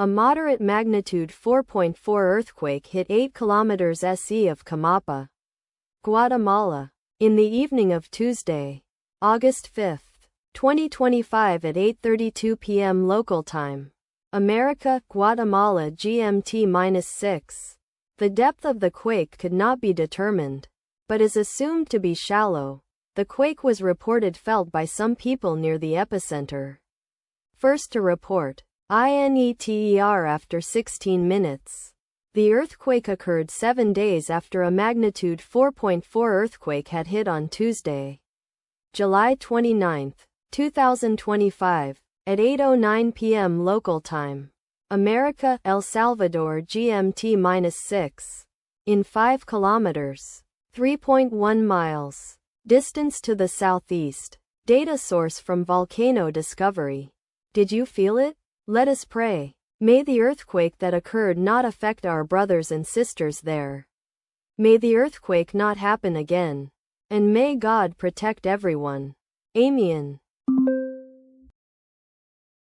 A moderate magnitude 4.4 earthquake hit 8 kilometers SE of Comapa, Guatemala, in the evening of Tuesday, August 5, 2025 at 8:32 p.m. local time. America, Guatemala GMT-6. The depth of the quake could not be determined, but is assumed to be shallow. The quake was reported felt by some people near the epicenter. First to report, INETER after 16 minutes. The earthquake occurred 7 days after a magnitude 4.4 earthquake had hit on Tuesday, July 29, 2025, at 8:09 p.m. local time. America, El Salvador GMT-6. In 5 kilometers, 3.1 miles, distance to the southeast. Data source from Volcano Discovery. Did you feel it? Let us pray. May the earthquake that occurred not affect our brothers and sisters there. May the earthquake not happen again. And may God protect everyone. Amen.